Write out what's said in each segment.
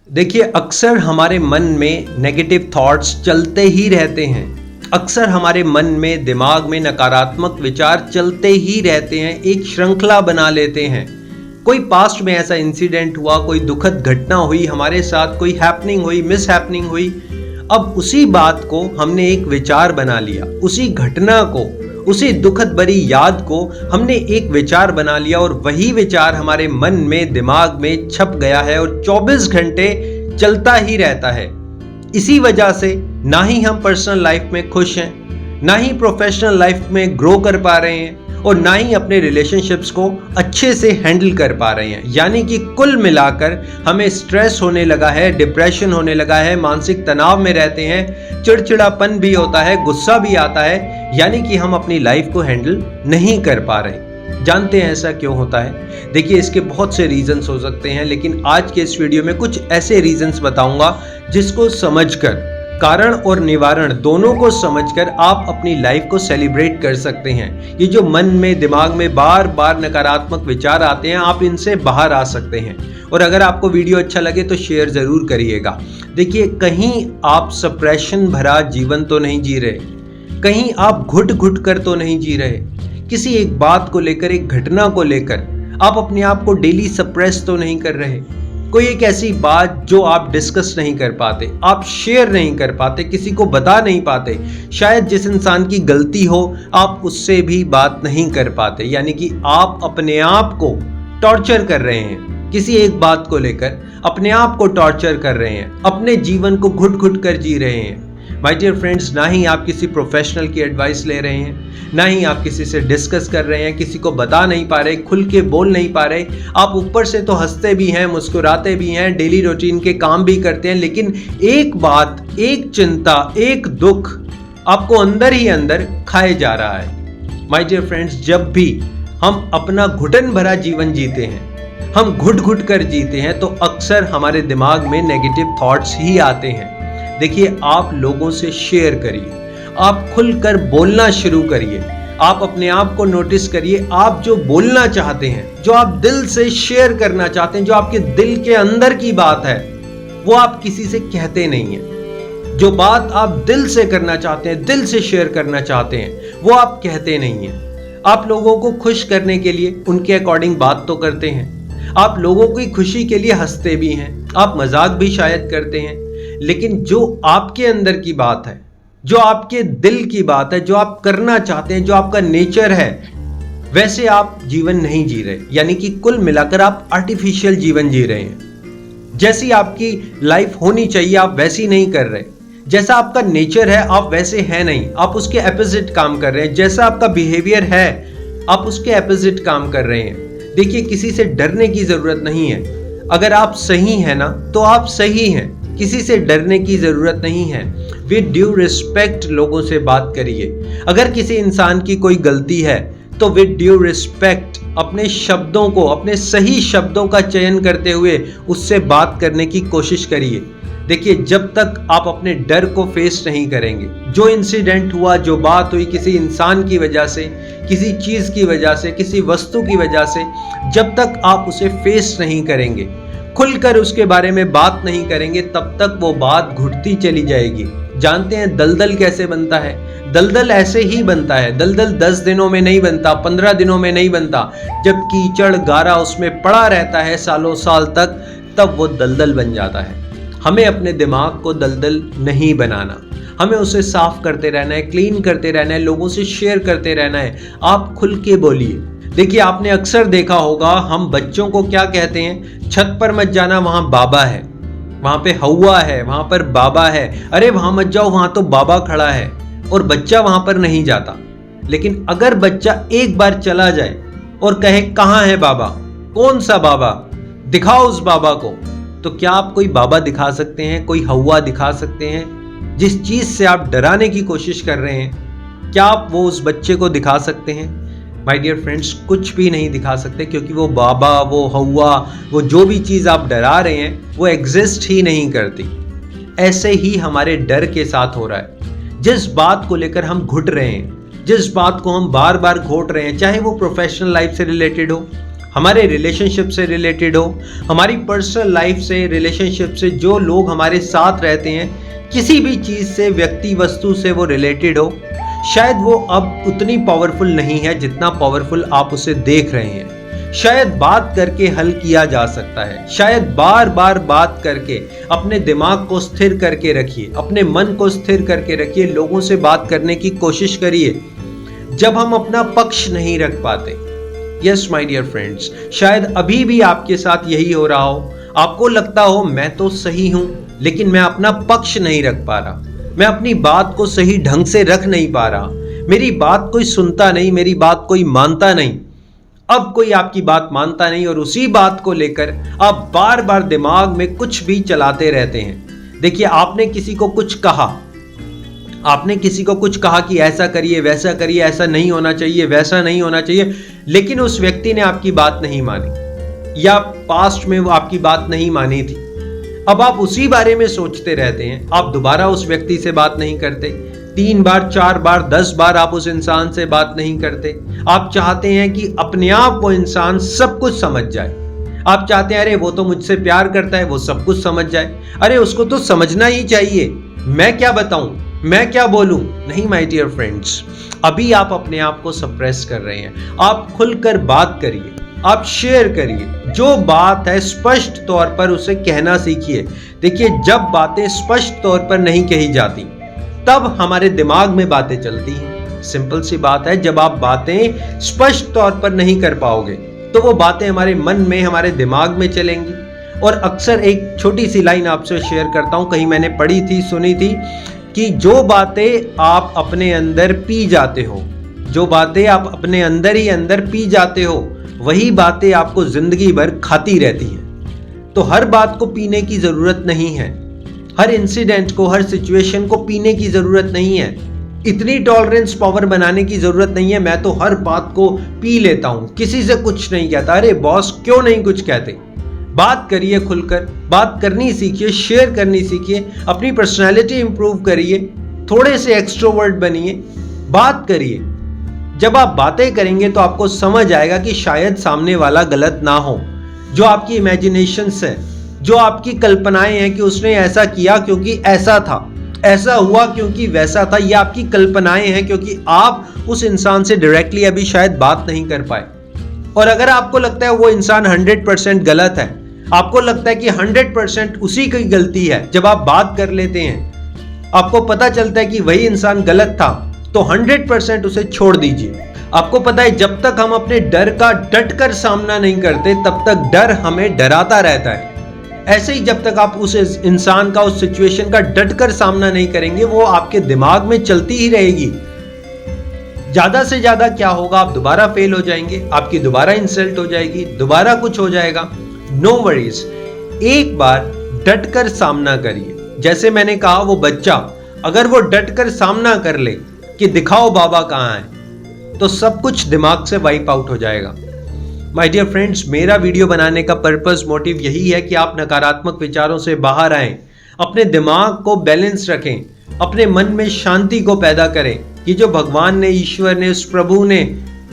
देखिए, अक्सर हमारे मन में नेगेटिव थॉट्स चलते ही रहते हैं। अक्सर हमारे मन में, दिमाग में नकारात्मक विचार चलते ही रहते हैं, एक श्रृंखला बना लेते हैं। कोई पास्ट में ऐसा इंसिडेंट हुआ, कोई दुखद घटना हुई हमारे साथ, कोई हैपनिंग हुई, मिस हैपनिंग हुई। अब उसी बात को हमने एक विचार बना लिया, उसी घटना को, उसी दुखद भरी याद को हमने एक विचार बना लिया और वही विचार हमारे मन में, दिमाग में छप गया है और 24 घंटे चलता ही रहता है। इसी वजह से ना ही हम पर्सनल लाइफ में खुश हैं, ना ही प्रोफेशनल लाइफ में ग्रो कर पा रहे हैं और ना ही अपने रिलेशनशिप्स को अच्छे से हैंडल कर पा रहे हैं। यानी कि कुल मिलाकर हमें स्ट्रेस होने लगा है, डिप्रेशन होने लगा है, मानसिक तनाव में रहते हैं, चिड़चिड़ापन भी होता है, गुस्सा भी आता है। यानी कि हम अपनी लाइफ को हैंडल नहीं कर पा रहे। जानते हैं ऐसा क्यों होता है? देखिए, इसके बहुत से रीजंस हो सकते हैं, लेकिन आज के इस वीडियो में कुछ ऐसे रीजंस बताऊंगा जिसको समझकर, कारण और निवारण दोनों को समझकर आप अपनी लाइफ को सेलिब्रेट कर सकते हैं। ये जो मन में, दिमाग में बार बार नकारात्मक विचार आते हैं, आप इनसे बाहर आ सकते हैं। और अगर आपको वीडियो अच्छा लगे तो शेयर जरूर करिएगा। देखिए, कहीं आप सप्रेशन भरा जीवन तो नहीं जी रहे, कहीं आप घुट घुट कर तो नहीं जी रहे। किसी एक बात को लेकर, एक घटना को लेकर आप अपने आप को डेली सप्रेस तो नहीं कर रहे। कोई एक ऐसी बात जो आप डिस्कस नहीं कर पाते, आप शेयर नहीं कर पाते, किसी को बता नहीं पाते। शायद जिस इंसान की गलती हो, आप उससे भी बात नहीं कर पाते। यानी कि आप अपने आप को टॉर्चर कर रहे हैं, किसी एक बात को लेकर अपने आप को टॉर्चर कर रहे हैं, अपने जीवन को घुट घुट कर जी रहे हैं। माय डियर फ्रेंड्स, ना ही आप किसी प्रोफेशनल की एडवाइस ले रहे हैं, ना ही आप किसी से डिस्कस कर रहे हैं, किसी को बता नहीं पा रहे, खुल के बोल नहीं पा रहे। आप ऊपर से तो हंसते भी हैं, मुस्कुराते भी हैं, डेली रूटीन के काम भी करते हैं, लेकिन एक बात, एक चिंता, एक दुख आपको अंदर ही अंदर खाए जा रहा है। माय डियर फ्रेंड्स, जब भी हम अपना घुटन भरा जीवन जीते हैं, हम घुट घुट कर जीते हैं, तो अक्सर हमारे दिमाग में नेगेटिव थॉट्स ही आते हैं। देखिए, आप लोगों से शेयर करिए, आप खुलकर बोलना शुरू करिए, आप अपने आप को नोटिस करिए। आप जो बोलना चाहते हैं, जो आप दिल से शेयर करना चाहते हैं, जो आपके दिल के अंदर की बात है, वो आप किसी से कहते नहीं हैं। जो बात आप दिल से करना चाहते हैं, दिल से शेयर करना चाहते हैं, वो आप कहते नहीं हैं। आप लोगों को खुश करने के लिए उनके अकॉर्डिंग बात तो करते हैं, आप लोगों की खुशी के लिए हंसते भी हैं, आप मजाक भी शायद करते हैं, लेकिन जो आपके अंदर की बात है, जो आपके दिल की बात है, जो आप करना चाहते हैं, जो आपका नेचर है, वैसे आप जीवन नहीं जी रहे। यानी कि कुल मिलाकर आप आर्टिफिशियल जीवन जी रहे हैं। जैसी आपकी लाइफ होनी चाहिए आप वैसी नहीं कर रहे, जैसा आपका नेचर है आप वैसे हैं नहीं, आप उसके अपोजिट काम कर रहे हैं। जैसा आपका बिहेवियर है आप उसके अपोजिट काम कर रहे हैं। देखिए, किसी से डरने की जरूरत नहीं है। अगर आप सही हैं ना, तो आप सही हैं, किसी से डरने की जरूरत नहीं है। विद ड्यू रिस्पेक्ट लोगों से बात करिए। अगर किसी इंसान की कोई गलती है तो विद ड्यू रिस्पेक्ट अपने शब्दों को, अपने सही शब्दों का चयन करते हुए उससे बात करने की कोशिश करिए। देखिए, जब तक आप अपने डर को फेस नहीं करेंगे, जो इंसिडेंट हुआ, जो बात हुई किसी इंसान की वजह से, किसी चीज की वजह से, किसी वस्तु की वजह से, जब तक आप उसे फेस नहीं करेंगे, खुलकर उसके बारे में बात नहीं करेंगे, तब तक वो बात घुटती चली जाएगी। जानते हैं दलदल कैसे बनता है? दलदल ऐसे ही बनता है। दलदल 10 दिनों में नहीं बनता, 15 दिनों में नहीं बनता। जब कीचड़ गारा उसमें पड़ा रहता है सालों साल तक, तब वो दलदल बन जाता है। हमें अपने दिमाग को दलदल नहीं बनाना, हमें उसे साफ करते रहना है, क्लीन करते रहना है, लोगों से शेयर करते रहना है। आप खुल के बोलिए। देखिए, आपने अक्सर देखा होगा, हम बच्चों को क्या कहते हैं? छत पर मत जाना, वहां बाबा है, वहां पे हौवा है, वहां पर बाबा है। अरे वहां मत जाओ, वहां तो बाबा खड़ा है। और बच्चा वहां पर नहीं जाता। लेकिन अगर बच्चा एक बार चला जाए और कहे कहां है बाबा, कौन सा बाबा, दिखाओ उस बाबा को, तो क्या आप कोई बाबा दिखा सकते हैं, कोई हौवा दिखा सकते हैं? जिस चीज से आप डराने की कोशिश कर रहे हैं, क्या आप वो उस बच्चे को दिखा सकते हैं? माय डियर फ्रेंड्स, कुछ भी नहीं दिखा सकते, क्योंकि वो बाबा, वो हौवा, वो जो भी चीज आप डरा रहे हैं, वो एग्जिस्ट ही नहीं करती। ऐसे ही हमारे डर के साथ हो रहा है। जिस बात को लेकर हम घुट रहे हैं, जिस बात को हम बार बार घोट रहे हैं, चाहे वो प्रोफेशनल लाइफ से रिलेटेड हो, हमारे रिलेशनशिप से रिलेटेड हो, हमारी पर्सनल लाइफ से, रिलेशनशिप से, जो लोग हमारे साथ रहते हैं, किसी भी चीज़ से, व्यक्ति वस्तु से वो रिलेटेड हो, शायद वो अब उतनी पावरफुल नहीं है जितना पावरफुल आप उसे देख रहे हैं। शायद बात करके हल किया जा सकता है। शायद बार बार बात करके अपने दिमाग को स्थिर करके रखिए, अपने मन को स्थिर करके रखिए, लोगों से बात करने की कोशिश करिए जब हम अपना पक्ष नहीं रख पाते। यस माय डियर फ्रेंड्स, शायद अभी भी आपके साथ यही हो रहा हो। आपको लगता हो मैं तो सही हूं, लेकिन मैं अपना पक्ष नहीं रख पा रहा, मैं अपनी बात को सही ढंग से रख नहीं पा रहा, मेरी बात कोई सुनता नहीं, मेरी बात कोई मानता नहीं। अब कोई आपकी बात मानता नहीं और उसी बात को लेकर आप बार बार दिमाग में कुछ भी चलाते रहते हैं। देखिए, आपने किसी को कुछ कहा कि ऐसा करिए, वैसा करिए, ऐसा नहीं होना चाहिए, वैसा नहीं होना चाहिए, लेकिन उस व्यक्ति ने आपकी बात नहीं मानी या पास्ट में वो आपकी बात नहीं मानी थी। अब आप उसी बारे में सोचते रहते हैं, आप दोबारा उस व्यक्ति से बात नहीं करते। 3 बार, 4 बार, 10 बार आप उस इंसान से बात नहीं करते। आप चाहते हैं कि अपने आप वो इंसान सब कुछ समझ जाए। आप चाहते हैं अरे वो तो मुझसे प्यार करता है, वो सब कुछ समझ जाए, अरे उसको तो समझना ही चाहिए, मैं क्या बताऊं, मैं क्या बोलूं। नहीं माय डियर फ्रेंड्स, अभी आप अपने आप को सप्रेस कर रहे हैं। आप खुलकर बात करिए, आप शेयर करिए, जो बात है स्पष्ट तौर पर उसे कहना सीखिए। देखिए, जब बातें स्पष्ट तौर पर नहीं कही जाती तब हमारे दिमाग में बातें चलती हैं। सिंपल सी बात है, जब आप बातें स्पष्ट तौर पर नहीं कर पाओगे तो वो बातें हमारे मन में, हमारे दिमाग में चलेंगी। और अक्सर एक छोटी सी लाइन आपसे शेयर करता हूं, कहीं मैंने पढ़ी थी, सुनी थी कि जो बातें आप अपने अंदर पी जाते हो, जो बातें आप अपने अंदर ही अंदर पी जाते हो, वही बातें आपको जिंदगी भर खाती रहती हैं। तो हर बात को पीने की जरूरत नहीं है, हर इंसिडेंट को, हर सिचुएशन को पीने की जरूरत नहीं है, इतनी टॉलरेंस पावर बनाने की जरूरत नहीं है। मैं तो हर बात को पी लेता हूं, किसी से कुछ नहीं कहता। अरे बॉस, क्यों नहीं कुछ कहते? बात करिए, खुलकर बात करनी सीखिए, शेयर करनी सीखिए, अपनी पर्सनैलिटी इंप्रूव करिए, थोड़े से एक्सट्रोवर्ट बनिए, बात करिए। जब आप बातें करेंगे तो आपको समझ आएगा कि शायद सामने वाला गलत ना हो। जो आपकी इमेजिनेशंस है, जो आपकी कल्पनाएं हैं कि उसने ऐसा किया क्योंकि ऐसा था, ऐसा हुआ क्योंकि वैसा था, ये आपकी कल्पनाएं हैं, क्योंकि आप उस इंसान से डायरेक्टली अभी शायद बात नहीं कर पाए। और अगर आपको लगता है वो इंसान 100% गलत है, आपको लगता है कि 100% उसी की गलती है, जब आप बात कर लेते हैं आपको पता चलता है कि वही इंसान गलत था, तो 100% उसे छोड़ दीजिए। आपको पता है, जब तक हम अपने डर का डटकर सामना नहीं करते तब तक डर हमें डराता रहता है। ऐसे ही जब तक आप उस इंसान का, उस सिचुएशन का डटकर सामना नहीं करेंगे, वो आपके दिमाग में चलती ही रहेगी। ज्यादा से ज्यादा क्या होगा, आप दोबारा फेल हो जाएंगे, आपकी दोबारा इंसल्ट हो जाएगी, दोबारा कुछ हो जाएगा। नो वरीज, एक बार डटकर सामना करिए। जैसे मैंने कहा, वो बच्चा अगर वो डटकर सामना कर ले कि दिखाओ बाबा कहां है, तो सब कुछ दिमाग से वाइप आउट हो जाएगा। माय डियर फ्रेंड्स, मेरा वीडियो बनाने का पर्पस, मोटिव यही है कि आप नकारात्मक विचारों से बाहर आएं, अपने दिमाग को बैलेंस रखें, अपने मन में शांति को पैदा करें। कि जो भगवान ने, ईश्वर ने, उस प्रभु ने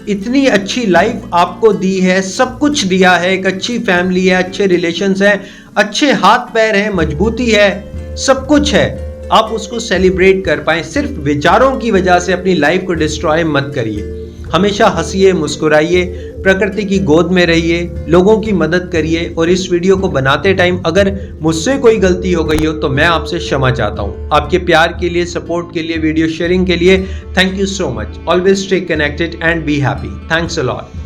इतनी अच्छी लाइफ आपको दी है, सब कुछ दिया है, एक अच्छी फैमिली है, अच्छे रिलेशंस हैं, अच्छे हाथ पैर हैं, मजबूती है, सब कुछ है, आप उसको सेलिब्रेट कर पाएं। सिर्फ विचारों की वजह से अपनी लाइफ को डिस्ट्रॉय मत करिए। हमेशा हंसिए, मुस्कुराइए, प्रकृति की गोद में रहिए, लोगों की मदद करिए। और इस वीडियो को बनाते टाइम अगर मुझसे कोई गलती हो गई हो तो मैं आपसे क्षमा चाहता हूँ। आपके प्यार के लिए, सपोर्ट के लिए, वीडियो शेयरिंग के लिए thank you so much. Always stay connected and be happy. Thanks a lot.